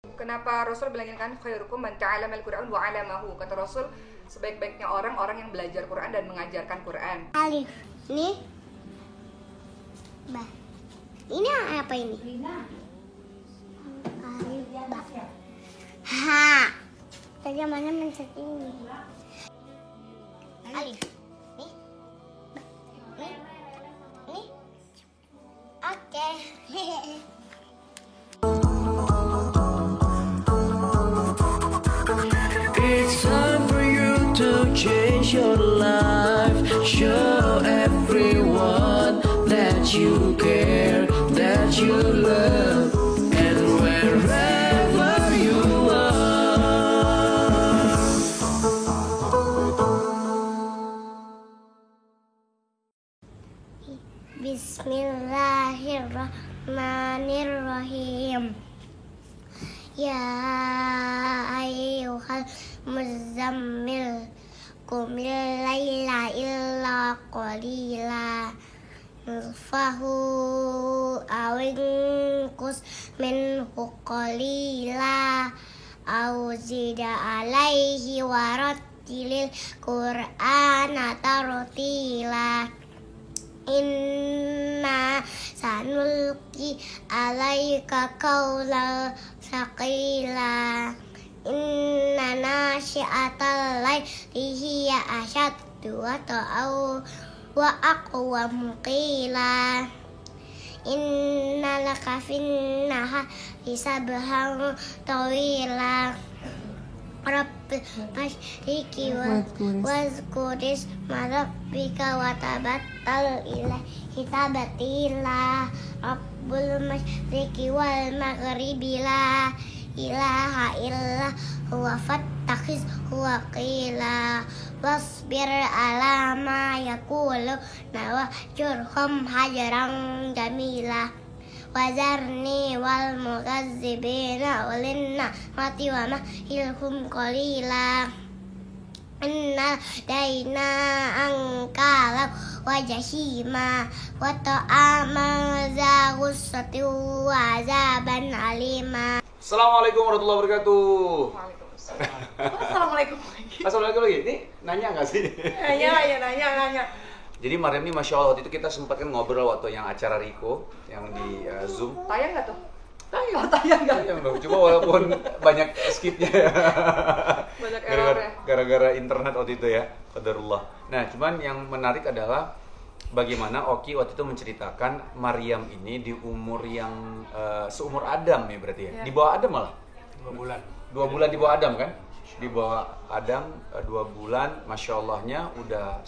Kenapa Rasul bilangin kan khairukum man ta'allama al-Qur'an wa 'allamahu? Kata Rasul, sebaik-baiknya orang yang belajar Quran dan mengajarkan Quran. Alif. Ini Ba. Ini apa ini? Alif Ba. Ha. Tadi mana mencet ini? Alif. Nih. Ba. Nih. Nih. Oke. It's time for you to change your life. Show everyone that you care, that you love, and wherever you are. Bismillahirrahmanirrahim. Ya ayyuhal muzammil qumil laila illa qalila nisfahu aw inqus minhu qalila aw zid alaihi warattilil qur'ana tartila. Inna sanulqi alaika qawlan saqila. Inna nasyi'atal laili hiya asyaddu wata'aw wa aqwamu qila. Inna laka fin nahari sabhan tawila. Rabbil masyriqi wazkuris rabbika wa tabattal ilaihi tabatila. Rabbul masyriqi wal maghribi la ilaha illa huwa fattakhizhu waqila. Wasbir ala ma yaquluna wahjurhum hajaran jamila. Wazarni wal mukazzibina ulinna mati wa mahilhum qalila. Inna daina angkala wa jahima wa ta'ama za ghussati wa azaban alima. Assalamualaikum warahmatullahi wabarakatuh. Waalaikumsalam. Assalamualaikum lagi. Assalamualaikum lagi. Ini nanya nggak sih? Nanya. Jadi Mariam ini Masya Allah, waktu itu kita sempat kan ngobrol waktu yang acara Riko yang di Zoom. Tayang nggak tuh? Tayang nggak? Tayang dong. Cuma walaupun banyak skipnya ya. Banyak error ya. Gara-gara internet waktu itu ya. Qadarullah. Nah, cuman yang menarik adalah bagaimana Oki waktu itu menceritakan Mariam ini di umur yang seumur Adam ya berarti ya. Ya. Di bawah Adam malah. 2 bulan. 2 bulan di bawah Adam kan? Di bawah Adam 2 bulan, Masya Allahnya udah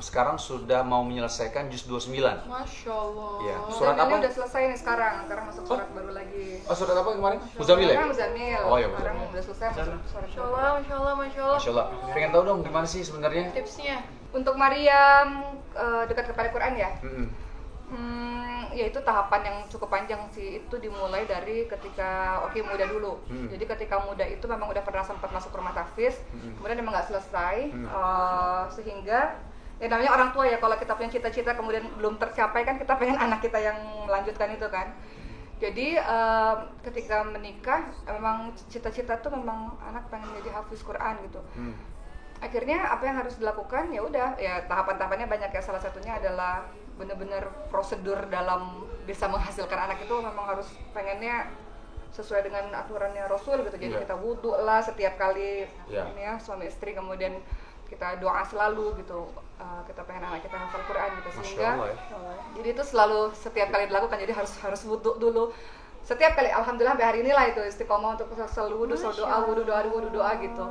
sekarang sudah mau menyelesaikan juz 29. Masya Allah. Iya. Surat Dan apa? ini udah selesai nih sekarang masuk surat baru lagi. Oh, surat apa kemarin? Muzammil ya? Sekarang Muzammil. Oh ya, Sekarang Muzammil. udah selesai masuk surat. Masya Allah. Masya Allah. Pengen tahu dong gimana sih sebenarnya? Tipsnya. Untuk Mariam dekat kepada Quran ya. Ya itu tahapan yang cukup panjang sih. Itu dimulai dari ketika Oki muda dulu. Jadi ketika muda itu memang udah pernah sempat masuk rumah tahfiz, kemudian memang nggak selesai, sehingga ya namanya orang tua ya, kalau kita punya cita-cita kemudian belum tercapai kan kita pengen anak kita yang melanjutkan itu kan. Jadi ketika menikah memang cita-cita tuh memang anak pengen jadi hafiz Quran gitu. Akhirnya apa yang harus dilakukan ya udah ya tahapan-tahapannya banyak ya, salah satunya adalah benar-benar prosedur dalam bisa menghasilkan anak itu memang harus pengennya sesuai dengan aturannya Rasul gitu. Jadi kita wudhu lah setiap kali ini ya suami istri, kemudian kita doa selalu gitu. Kita pengen anak kita hafal Quran gitu, sehingga jadi itu selalu setiap kali dilakukan, jadi harus wudhu dulu setiap kali. Alhamdulillah sampai hari inilah itu istiqomah untuk selalu wudhu, selalu doa gitu.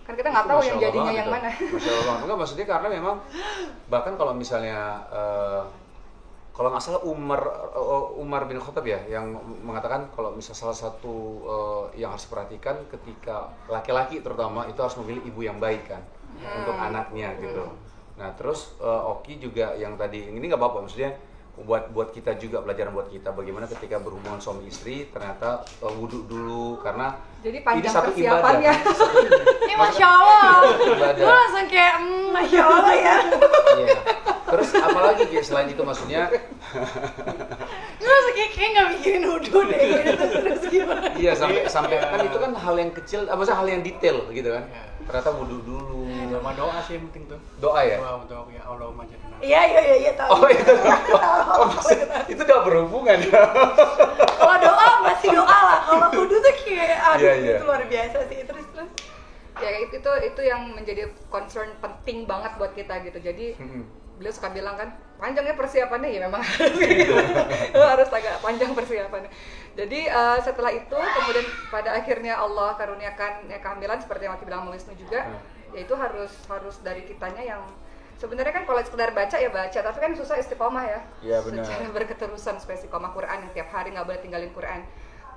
Kan kita nggak tahu yang jadinya yang mana. Masya Allah. Enggak, maksudnya karena memang bahkan kalau misalnya kalau nggak salah Umar bin Khattab ya yang mengatakan kalau misalnya salah satu yang harus diperhatikan ketika laki-laki terutama itu harus memilih ibu yang baik kan untuk anaknya gitu. Nah terus Oki juga yang tadi ini nggak apa-apa, maksudnya buat kita juga pelajaran buat kita bagaimana ketika berhubungan suami istri ternyata wudhu dulu karena jadi panjang ini satu persiapannya. Ibadah. Ini Masya Allah. Ibadah. Gue langsung kayak Masya Allah ya. Iya. Terus apalagi selain itu maksudnya terus kayak nggak mikirin wudhu deh gitu. Terus gimana? Iya, sampai kan itu kan hal yang kecil, maksudnya hal yang detail gitu kan. Ternyata wudhu dulu. Sama doa sih yang penting tuh. Doa ya? Doa ya Allah majadna. Iya tahu. Oh itu. Itu udah berhubungan ya. Kalau doa masih doa lah. Kalau wudhu tuh kayak aduh Iya. itu luar biasa sih. Terus. Ya itu yang menjadi concern penting banget buat kita gitu. Jadi beliau suka bilang kan, panjangnya persiapannya ya memang harus agak panjang persiapannya. Jadi setelah itu kemudian pada akhirnya Allah karuniakan kehamilan seperti yang Maki bilang Wisnu juga, yaitu harus dari kitanya yang sebenarnya kan kalau sekedar baca ya baca, tapi kan susah istiqomah ya. Iya benar. Secara berketerusan supaya istiqomah Quran yang tiap hari nggak boleh tinggalin Quran.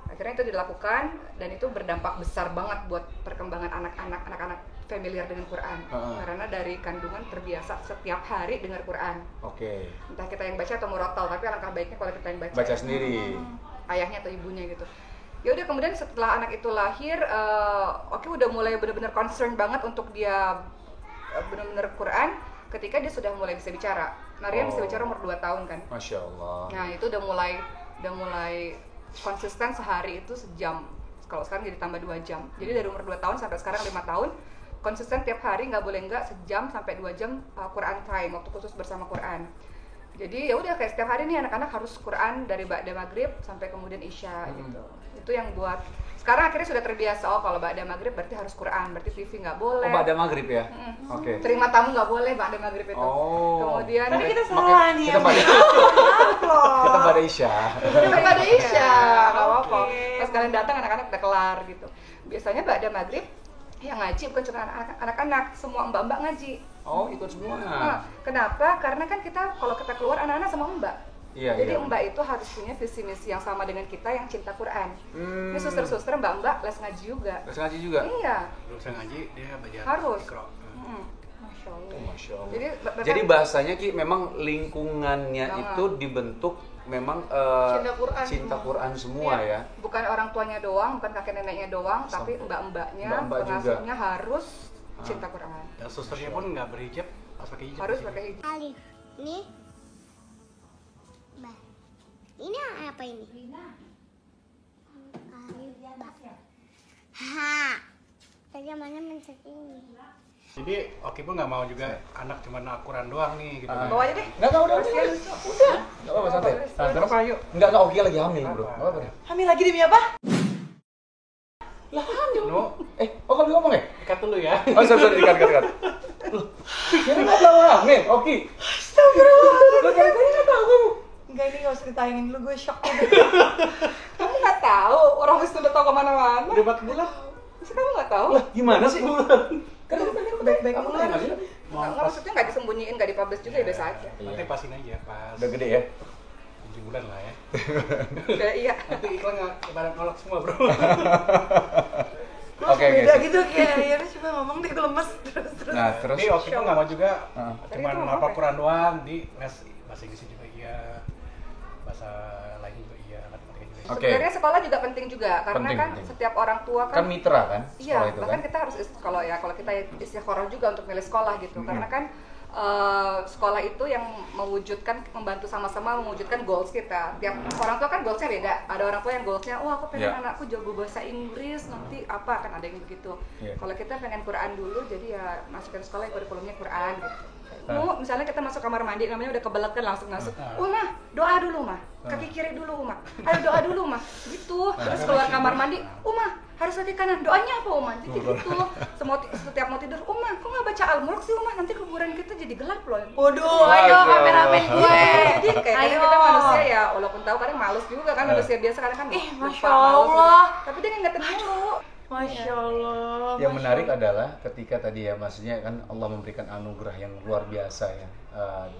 Akhirnya itu dilakukan dan itu berdampak besar banget buat perkembangan anak-anak familiar dengan Quran. Karena dari kandungan terbiasa setiap hari dengar Quran. Oke. Entah kita yang baca atau murattal, tapi alangkah baiknya kalau kita yang baca. Baca sendiri. Ayahnya atau ibunya gitu. Ya udah kemudian setelah anak itu lahir, udah mulai benar-benar concern banget untuk dia benar-benar Quran ketika dia sudah mulai bisa bicara. Maryam bisa bicara umur 2 tahun kan. Masya Allah. Nah itu udah mulai konsisten sehari itu sejam. Kalau sekarang jadi tambah 2 jam. Jadi dari umur 2 tahun sampai sekarang 5 tahun konsisten tiap hari nggak boleh nggak sejam sampai 2 jam Quran time, waktu khusus bersama Quran. Jadi ya udah kayak setiap hari nih anak-anak harus Quran dari ba'da maghrib sampai kemudian isya gitu. Itu yang buat sekarang akhirnya sudah terbiasa, kalau ba'da maghrib berarti harus Quran, berarti TV nggak boleh. Oh, ba'da maghrib ya? Oke. Terima tamu nggak boleh ba'da maghrib itu. Kemudian Tadi kita salah nih. Kita ba'da isya. Kita ba'da isya, nggak apa-apa. Pas kalian datang anak-anak udah kelar gitu. Biasanya ba'da maghrib yang ngaji bukan cuma anak-anak, semua mbak-mbak ngaji. Oh, ikut semua. Kenapa? Karena kan kalau kita keluar anak-anak sama mbak. Jadi mbak itu harus punya visi misi yang sama dengan kita yang cinta Quran. Ini suster-suster mbak-mbak les ngaji juga. Les ngaji juga? Iya. Terus ngaji dia belajar harus. Masya Allah. Masya Allah. Jadi bahasanya Ki memang lingkungannya itu dibentuk memang cinta Quran semua ya. Bukan orang tuanya doang, bukan kakek neneknya doang, tapi mbak-mbaknya, pengasuhnya harus cinta Quran. Dan susternya pun nggak berhijab, pas pakai hijab. Harus pakai hijab. Alif. Nih. Ba. Ini apa ini? Alif. Ba. Ha. Bagaimana mencet ini? Jadi Oki pun nggak mau juga anak cuma Al-Quran doang nih gitu. Bawa aja deh. Udah. Enggak apa-apa santai. Santai apa yuk? Enggak Oki lagi hamil, Bro. Enggak apa-apa. Hamil lagi demi apa? Lah hamil. No. Kalau ngomong ya? Ikat dulu ya. Oh, sorry, dikat. Loh, kira enggak tahu hamil, Oki. Astagfirullah. Lo kira enggak tahu kamu? Enggak, ini nggak usah ditayangin dulu, gue shock. Kamu nggak tahu? Orang Wisnu udah tahu kemana-mana. Udah 4 bulan. Masa kamu nggak tahu? Lah, gimana sih? Kan Baik-baik kamu bulan. nggak sih? Nggak, maksudnya nggak disembunyiin, nggak dipublish juga ya biasa aja. Nanti pasin aja pas. Udah gede ya? 7 bulan lah ya. Iya. Nanti iklan nggak kebaran nolak semua bro. Oke, beda gitu kayak ya udah coba ngomong deh, gue lemes terus. Nah, terus Ini Oki pun nggak mau juga cuman Tadi itu apa apa? Quran doang, di les bahasa Inggris juga iya, bahasa lain juga iya, matematika juga iya. Oke. Sebenarnya sekolah juga penting juga, karena Penting, kan penting. setiap orang tua kan mitra kan? iya, Sekolah itu bahkan kan? kita harus kalau kita istikharah juga untuk milih sekolah gitu, karena kan sekolah itu yang membantu sama-sama mewujudkan goals kita. Tiap orang tua kan goalsnya beda. Ada orang tua yang goalsnya, aku pengen anakku jago bahasa Inggris, nanti apa, kan ada yang begitu. Kalau kita pengen Quran dulu, jadi ya masukin sekolah yang kurikulumnya Quran gitu. Misalnya kita masuk kamar mandi, namanya udah kebelet kan langsung masuk. Mah, doa dulu mah, kaki kiri dulu mah, ayo doa dulu mah, gitu. Terus keluar kamar mandi, mah harus kaki kanan, doanya apa jadi gitu. Setiap mau tidur, mah kok nggak baca Al-Mulk sih nanti kuburan kita jadi gelap loh. Waduh, ayo kameramen gue. Jadi kayak kita manusia ya, walaupun tahu kadang males juga kan, manusia biasa kadang kan Masya Allah. tapi dia ngingetin dulu. Masya Allah. Yang menarik adalah ketika tadi ya, maksudnya kan Allah memberikan anugerah yang luar biasa ya,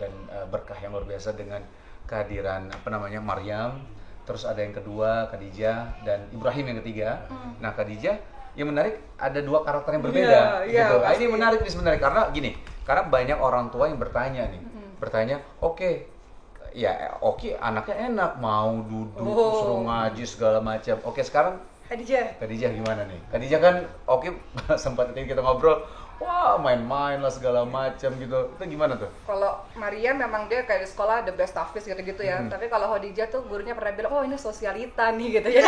dan berkah yang luar biasa dengan kehadiran Maryam, terus ada yang kedua Khadijah, dan Ibrahim yang ketiga. Nah, Khadijah yang menarik ada 2 karakter yang berbeda gitu. Nah, ini menarik nih sebenarnya karena gini, karena banyak orang tua yang bertanya nih, Oki anaknya enak, mau duduk, suruh ngaji segala macam. Oke, sekarang Khadijah gimana nih? Khadijah kan Oki sempat tadi kita ngobrol, wah main-main lah segala macam gitu. Itu gimana tuh? Kalau Maria memang dia kayak di sekolah the best tahfiz gitu-gitu ya. Tapi kalau Khadijah tuh gurunya pernah bilang, oh ini sosialita nih gitu ya.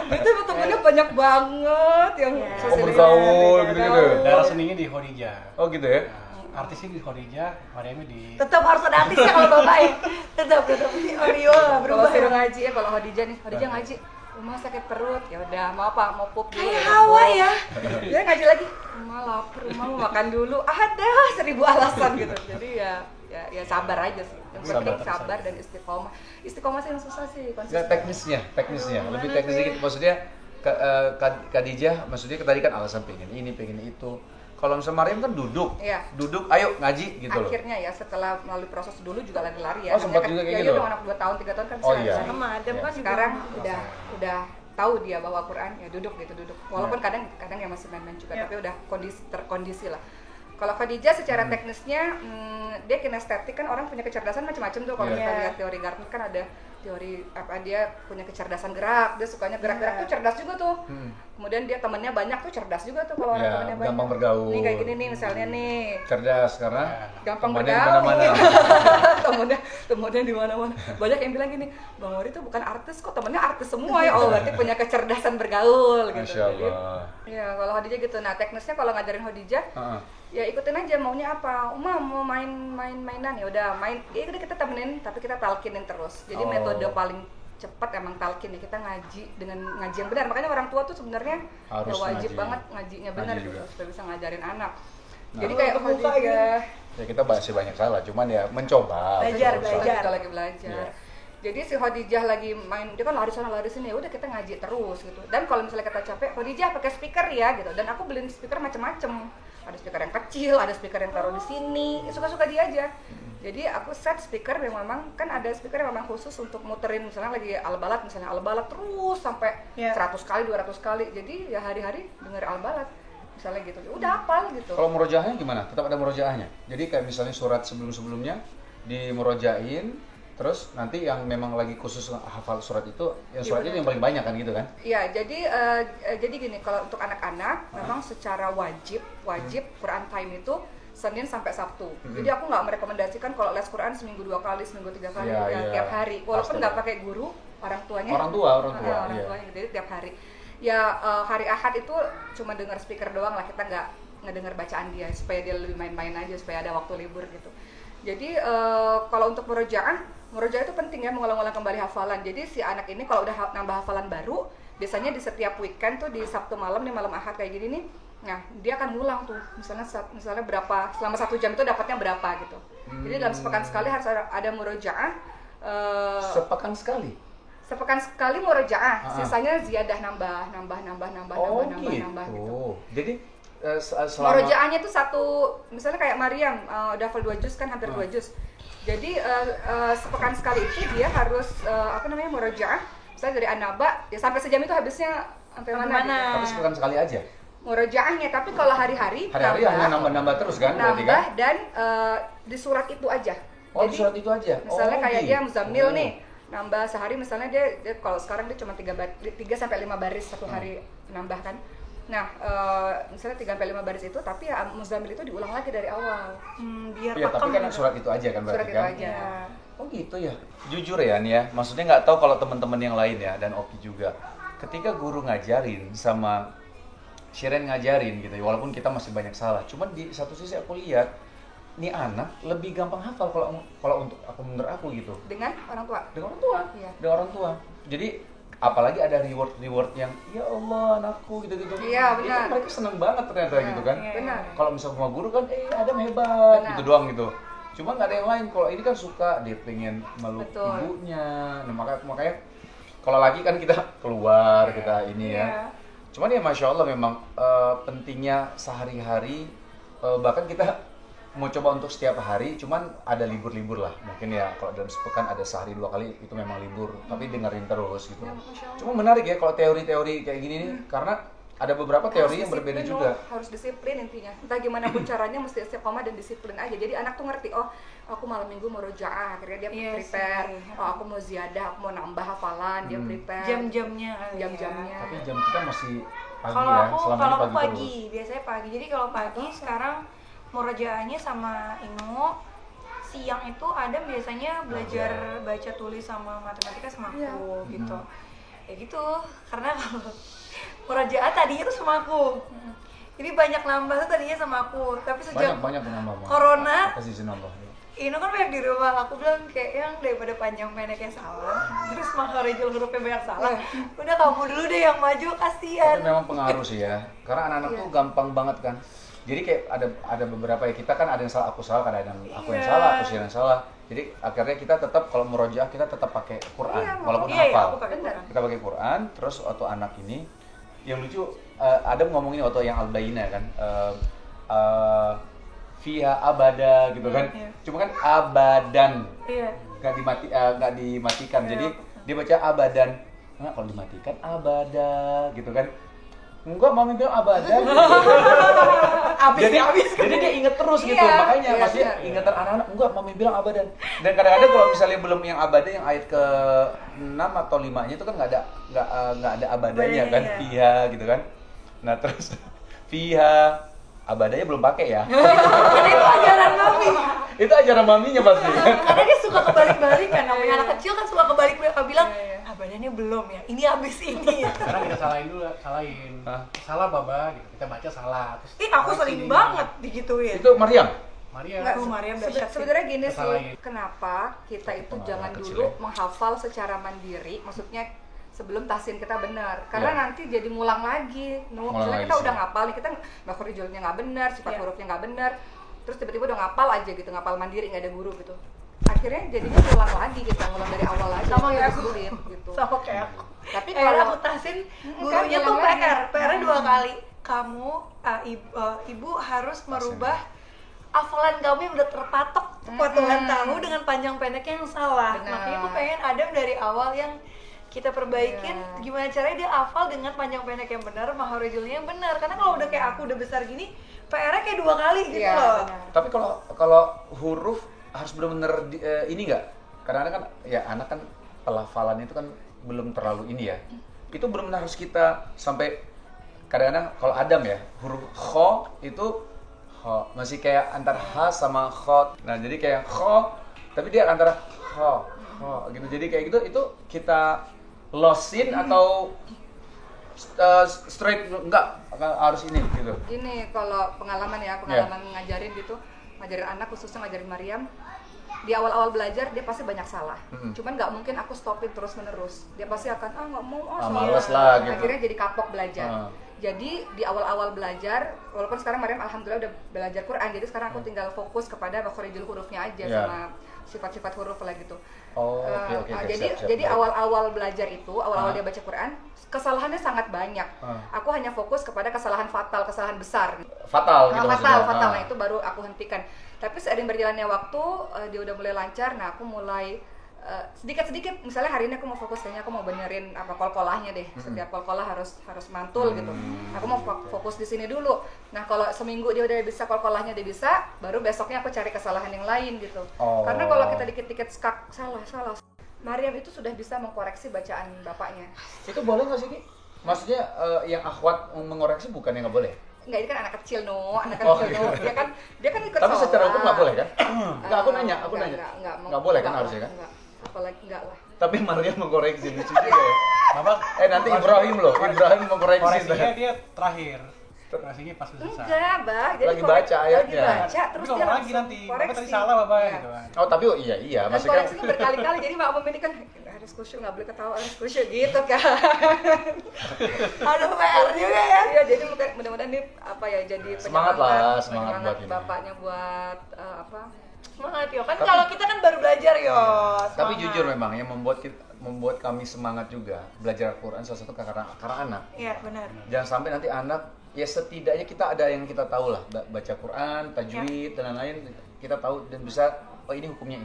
Itu temennya banyak banget yang sosialita. bergaul gitu-gitu. Darah seninya di Khadijah. Oh gitu ya? Artisnya di Khadijah, Mariamnya di Tetap harus ada artisnya kalau bapak ya. Tetap si Oreo lah Kalau berubah. suruh ngaji ya, kalau Khadijah nih, Khadijah ngaji, rumah sakit perut, ya udah mau apa, mau pup dulu. Kayak Hawa ya. Dia ngaji lagi, rumah lapar, rumah mau makan dulu, ada 1000 alasan gitu. Jadi ya sabar aja sih. Yang penting sabar dan istiqomah. Istiqomah sih yang susah sih. Enggak, teknisnya, lebih teknis dikit. Maksudnya Khadijah, maksudnya tadi kan alasan pengen ini, pengen itu. Kalau misalnya Mariam kan duduk, Iya. duduk, ayo ngaji gitu loh. Akhirnya ya setelah melalui proses dulu juga lari-lari ya. Oh, sempat Namanya juga kayak ya, gitu? Dia udah anak 2 tahun, 3 tahun kan Oh, iya. Sama Adam kan juga. sekarang udah tahu dia bahwa Quran ya duduk. Walaupun kadang ya masih main-main juga, tapi udah terkondisi lah. Kalau Khadijah secara teknisnya dia kinestetik kan, orang punya kecerdasan macam-macam tuh. Kalau kita lihat teori Gartner kan ada teori apa, dia punya kecerdasan gerak, dia sukanya gerak-gerak tuh cerdas juga tuh. Kemudian dia temennya banyak tuh cerdas juga tuh kalau orang temennya banyak. Gampang bergaul. Nih kayak gini nih misalnya nih. Cerdas karena Gampang temannya bergaul. di mana-mana. temennya di mana-mana. Banyak yang bilang gini, Bang Wari tuh bukan artis kok, temennya artis semua ya. Oh, berarti punya kecerdasan bergaul gitu. Masya Allah. Ya, kalau Khadijah gitu. Nah, teknisnya kalau ngajarin Khadijah, ya ikutin aja maunya apa. Uma mau mainan ya udah main. Ya udah kita temenin, tapi kita talkinin terus. Jadi metode paling cepat emang talkin ya, kita ngaji dengan ngaji yang benar. Makanya orang tua tuh sebenarnya ya wajib banget ngajinya benar gitu, supaya bisa ngajarin anak. Jadi kayak Khadijah, ya kita masih banyak salah, cuman ya mencoba. Belajar. kita lagi belajar. Jadi si Khadijah lagi main, dia kan lari sana lari sini, ya udah kita ngaji terus gitu. Dan kalau misalnya kita capek, Khadijah pakai speaker ya gitu. Dan aku beliin speaker macam-macam. Ada speaker yang kecil, ada speaker yang taruh di sini, suka-suka dia aja. Jadi aku set speaker yang memang, kan ada speaker yang memang khusus untuk muterin, misalnya lagi al-balat, misalnya al-balat terus sampai 100 kali, 200 kali. Jadi ya hari-hari denger al-balat. Misalnya gitu, udah hafal gitu. Kalau murojaahnya gimana? Tetap ada murojaahnya. Jadi kayak misalnya surat sebelum-sebelumnya di murojain, terus nanti yang memang lagi khusus hafal surat itu, yang surat itu yang paling banyak kan gitu kan? Iya, jadi gini, kalau untuk anak-anak memang secara wajib Quran time itu Senin sampai Sabtu. Jadi aku nggak merekomendasikan kalau les Quran seminggu 2 kali, seminggu 3 kali, tiap hari. Walaupun nggak pakai guru, orang tuanya. Orang tua. Tuanya, jadi tiap hari. Ya hari Ahad itu cuma dengar speaker doang lah, kita nggak ngedengar bacaan dia supaya dia lebih main-main aja, supaya ada waktu libur gitu. Jadi kalau untuk murojaah itu penting ya, mengulang-ulang kembali hafalan. Jadi si anak ini kalau udah nambah hafalan baru, biasanya di setiap weekend tuh di Sabtu malam, nih malam Ahad kayak gini nih, nah dia akan ngulang tuh, misalnya berapa, selama 1 jam itu dapatnya berapa gitu. Jadi dalam sepekan sekali harus ada murojaah. Sepekan sekali? Sepekan sekali murojaah, sisanya ziyadah nambah gitu. Jadi selama Murojaahnya tuh misalnya kayak Mariam udah hafal 2 juz kan, hampir 2 juz. Jadi sepekan sekali itu dia harus murojaah. Misalnya dari An-Naba ya sampai sejam itu habisnya sampai mana? Gitu. Tapi sepekan sekali aja. Murojaahnya, tapi kalau hari-hari hanya nambah terus kan? Berarti kan? Dan di surat itu aja. Oh, jadi, di surat itu aja. Misalnya kayak dia Muzammil nih, nambah sehari misalnya dia kalau sekarang dia cuma 3 sampai 5 baris satu hari nambah kan. Nah, misalnya 3-5 baris itu, tapi ya Muzammil itu diulang lagi dari awal. Biar Iya, tapi kan surat itu aja kan berarti Surat itu kan? aja. Oh gitu ya. Jujur ya nih ya, maksudnya nggak tahu kalau teman-teman yang lain ya, dan Oki juga. Ketika guru ngajarin sama Shiren ngajarin gitu ya, walaupun kita masih banyak salah. Cuman di satu sisi aku lihat, nih anak lebih gampang hafal kalau untuk menurut aku gitu. Dengan orang tua? Dengan orang tua. Iya. Dengan orang tua. Jadi apalagi ada reward yang ya Allah anakku gitu-gitu. Iya, benar. Itu mereka seneng banget ternyata gitu kan. Benar. Kalau misalnya sama guru kan Adam hebat Benar. gitu doang gitu. Cuma nggak ada yang lain. Kalau ini kan suka dia pengen meluk Betul. ibunya. Nah, makanya kalau lagi kan kita keluar kita ini ya. Cuman ya Masya Allah memang pentingnya sehari-hari, bahkan kita mau coba untuk setiap hari, cuman ada libur-libur lah mungkin ya. Kalau dalam sepekan ada sehari 2 kali itu memang libur, tapi dengerin terus gitu. Cuma menarik ya kalau teori-teori kayak gini nih, karena ada beberapa teori yang berbeda juga. Harus disiplin intinya. Entah gimana pun caranya mesti istiqomah dan disiplin aja. Jadi anak tuh ngerti, oh aku malam minggu mau rojaah, akhirnya dia prepare. Oh aku mau ziyadah, aku mau nambah hafalan, dia prepare. Jam-jamnya. Jam-jamnya. Tapi jam kita masih Pagi Kalau ya, aku selama kalau ini aku pagi pagi, biasanya pagi. Jadi kalau pagi sekarang murojaahnya sama Inu. Siang itu Adam biasanya belajar baca tulis sama matematika sama aku gitu. Ya gitu. Karena kalau murojaah tadinya tuh sama aku. Jadi banyak nambah tuh tadinya sama aku. Tapi sejak banyak nambah. Corona, Kasih izin nambah. Inu kan banyak di rumah, aku bilang kayak yang daripada panjang pendeknya salah, terus makharijul hurufnya banyak salah, udah kamu dulu deh yang maju, kasihan. Tapi memang pengaruh sih ya, karena anak-anak tuh gampang banget kan. Jadi kayak ada beberapa ya, kita kan ada yang salah, aku salah, kadang aku yang salah, aku sih yang salah. Jadi akhirnya kita tetap kalau murojaah kita tetap pakai Quran, walaupun hafal. Aku pakai Quran. Kita pakai Quran, terus waktu anak ini yang lucu, Adam ngomongin waktu yang Al-Bayyinah kan, fiha abada gitu kan. Cuma kan abadan. Nggak dimatikan. Jadi dia baca abadan. Nah, kalau dimatikan abada gitu kan. Enggak, mami bilang abadan. Jadi dia inget terus gitu. Makanya maksudnya ingatan anak-anak, enggak, mami bilang abadan. Dan kadang-kadang kalau misalnya belum yang abadan, yang ayat ke 6 atau 5-nya itu kan nggak ada abadanya kan, fiha gitu kan. Nah, terus fiha abadanya belum pakai ya. Karena itu ajaran mami. Itu ajaran maminya pasti. Karena dia suka kebalik-balik kan, namanya anak kecil kan suka kebalik-balik, bilang abadanya belum ya, ini habis ini. Sekarang kita salahin. Salah baba gitu, kita baca salah. Terus Aku sering banget digituin. Itu Maryam. Maria. Mariam dahsyat sih. Sebenarnya gini sih, Kesalahin. kenapa kita itu jangan kecil dulu ya. menghafal secara mandiri, maksudnya sebelum tahsin kita benar, karena nanti jadi ngulang lagi. Misalnya kita udah ngapal nih, kita makhorijulnya nggak benar, sifat hurufnya nggak benar, terus tiba-tiba udah ngapal aja gitu, ngapal mandiri nggak ada guru gitu. Akhirnya jadinya ngulang lagi gitu, ngulang dari awal lagi. Sama kayak aku. Sulit gitu. Sama kayak aku. Tapi Kalau kalau aku tahsin, kan gurunya tuh ngulang lagi. PR-nya 2 kali. Kamu, ibu harus merubah hafalan kamu yang udah terpatok puluhan tahun dengan panjang pendeknya yang salah. Benar. Makanya aku pengen Adam dari awal yang kita perbaikin gimana caranya dia hafal dengan panjang pendek yang benar, makhorijulnya yang benar. Karena kalau udah kayak aku udah besar gini, PR-nya kayak 2 kali gitu loh. benar. Tapi kalau huruf harus benar-benar ini nggak? Kadang-kadang kan ya anak kan pelafalan itu kan belum terlalu ini ya. Itu benar-benar harus kita sampai kadang-kadang kalau Adam ya huruf kho itu masih kayak antara ha sama kho. Nah jadi kayak kho tapi dia antara kho gitu. Jadi kayak gitu itu kita losin atau straight enggak harus ini gitu. Ini kalau pengalaman ya, ngajarin gitu, ngajarin anak khususnya ngajarin Maryam. Di awal-awal belajar dia pasti banyak salah. Cuman nggak mungkin aku stopin terus-menerus. Dia pasti akan nggak mau males lah gitu. Akhirnya jadi kapok belajar. Jadi di awal-awal belajar, walaupun sekarang Maryam alhamdulillah udah belajar Quran, jadi sekarang aku tinggal fokus kepada makhorijul hurufnya aja sama sifat-sifat huruf lah gitu. Oke, Jadi awal-awal belajar itu, awal-awal dia baca Quran, kesalahannya sangat banyak. Aku hanya fokus kepada kesalahan fatal, kesalahan besar. Fatal gitu maksudnya. Fatal. Nah itu baru aku hentikan. Tapi seiring berjalannya waktu, dia udah mulai lancar. Nah aku mulai sedikit-sedikit. Misalnya hari ini aku mau fokus, kayaknya aku mau benerin apa kolkolahnya deh. Setiap kolkolah harus mantul gitu. Aku mau fokus di sini dulu. Nah kalau seminggu dia udah bisa kolkolahnya dia bisa, baru besoknya aku cari kesalahan yang lain gitu. Karena kalau kita dikit-dikit skak salah. Maryam itu sudah bisa mengkoreksi bacaan bapaknya. Itu boleh nggak sih Ki? Maksudnya yang akhwat mengoreksi bukan yang nggak boleh? Enggak, ini kan anak kecil anak kecil dia kan ikut Tapi sholat. secara hukum nggak boleh kan? Nggak, aku nanya. Nggak boleh kan harusnya kan? Enggak. Apalagi enggak lah. Tapi Maryam mengkoreksi lucu juga ya. Bapak Nanti Ibrahim mengkoreksi. koreksinya dia terakhir. Koreksinya pas selesai. Enggak, Bah. Jadi Lagi baca ayatnya. Lagi baca terus Tapi dia kalau lagi langsung nanti, koreksi. Bapak tadi salah Bapak Ya. gitu kan. Oh tapi iya, Dan maksudnya koreksinya berkali-kali, jadi makmum ini kan harus khusyuk, nggak boleh ketawa, harus khusyuk gitu kan. Aduh, PR juga ya. Iya, jadi mudah-mudahan ini apa ya, jadi Semangat penyemangat buat ini. bapaknya buat apa? Semangat yo. Kan kalau kita kan baru belajar yo. Tapi Semangat. jujur memang yang membuat kami semangat juga belajar Al-Quran salah satu karena anak. Iya, benar. Jangan sampai nanti anak ya setidaknya kita ada yang kita tahu lah baca Quran, tajwid dan lain-lain kita tahu dan bisa ini hukumnya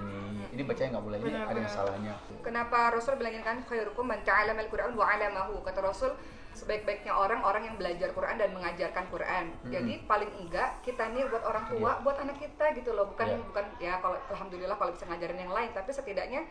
ini bacanya nggak boleh, ini ada yang salahnya. Kenapa Rasul bilangin kan khairukum man ta'allama al-Qur'an wa 'allamahu. Kata Rasul, sebaik-baiknya orang yang belajar Quran dan mengajarkan Quran. Jadi paling enggak kita nih buat orang tua, buat anak kita gitu loh. Bukan ya kalau alhamdulillah kalau bisa ngajarin yang lain, tapi setidaknya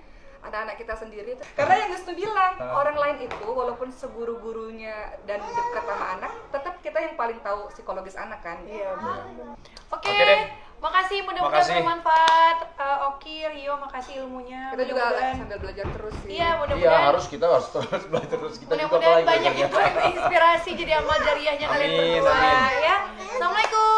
anak-anak kita sendiri tuh. Karena yang Wisnu bilang, orang lain itu walaupun seguru-gurunya dan dekat sama anak, tetap kita yang paling tahu psikologis anak kan. Iya, benar. Oke Oke deh. makasih, mudah-mudahan Makasih. bermanfaat. Oki, Rio, makasih ilmunya. Kita juga Mudah-mudahan- sambil belajar terus sih. Iya, Iya, mudah-mudahan kita harus terus belajar terus. Kita juga mudah-mudahan apalagi banyak belajarnya. yang terinspirasi jadi amal jariahnya kalian Amin, berdua amin. ya. Assalamualaikum.